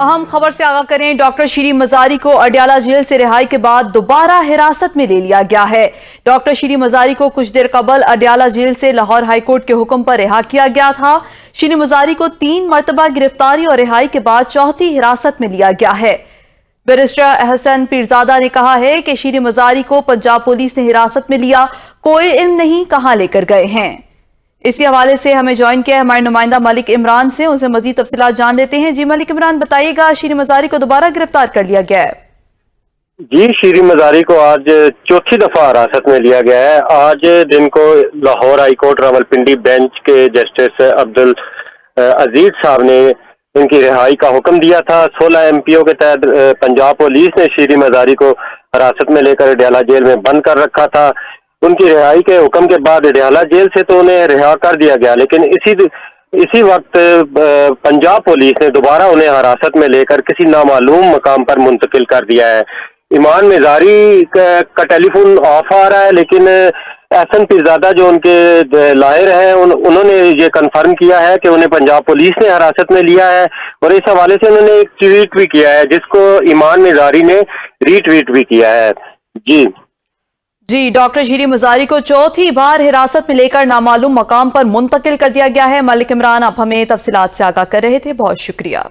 اہم خبر سے آگاہ کریں، ڈاکٹر شیریں مزاری کو اڈیالہ جیل سے رہائی کے بعد دوبارہ حراست میں لے لیا گیا ہے۔ ڈاکٹر شیریں مزاری کو کچھ دیر قبل اڈیالہ جیل سے لاہور ہائی کورٹ کے حکم پر رہا کیا گیا تھا۔ شیریں مزاری کو 3 مرتبہ گرفتاری اور رہائی کے بعد چوتھی حراست میں لیا گیا ہے۔ بیرسٹر احسن پیرزادہ نے کہا ہے کہ شیریں مزاری کو پنجاب پولیس نے حراست میں لیا، کوئی علم نہیں کہاں لے کر گئے ہیں۔ اسی حوالے سے ہمیں جوائن کیا ہے ہمارے نمائندہ ملک عمران سے، ان سے مزید تفصیلات جان لیتے ہیں۔ جی ملک عمران، بتائیے گا، شیریں مزاری کو دوبارہ گرفتار کر لیا گیا ہے؟ جی، شیریں مزاری کو آج چوتھی دفعہ حراست میں لیا گیا ہے۔ آج دن کو Lahore high court Rawalpindi bench کے جسٹس عبدالعزیز صاحب نے ان کی رہائی کا حکم دیا تھا۔ 16 MPO کے تحت پنجاب پولیس نے شیریں مزاری کو حراست میں لے کر اڈیالہ جیل میں بند کر رکھا تھا۔ ان کی رہائی کے حکم کے بعد اڈیالہ جیل سے تو انہیں رہا کر دیا گیا، لیکن اسی وقت پنجاب پولیس نے دوبارہ انہیں حراست میں لے کر کسی نامعلوم مقام پر منتقل کر دیا ہے۔ ایمان مزاری کا ٹیلی فون آف آ رہا ہے، لیکن احسن پیرزادہ جو ان کے لاہر ہیں انہوں نے یہ کنفرم کیا ہے کہ انہیں پنجاب پولیس نے حراست میں لیا ہے، اور اس حوالے سے انہوں نے ایک ٹویٹ بھی کیا ہے جس کو ایمان مزاری نے ری ٹویٹ بھی کیا ہے۔ جی، ڈاکٹر شیریں مزاری کو چوتھی بار حراست میں لے کر نامعلوم مقام پر منتقل کر دیا گیا ہے۔ ملک عمران، آپ ہمیں تفصیلات سے آگاہ کر رہے تھے، بہت شکریہ۔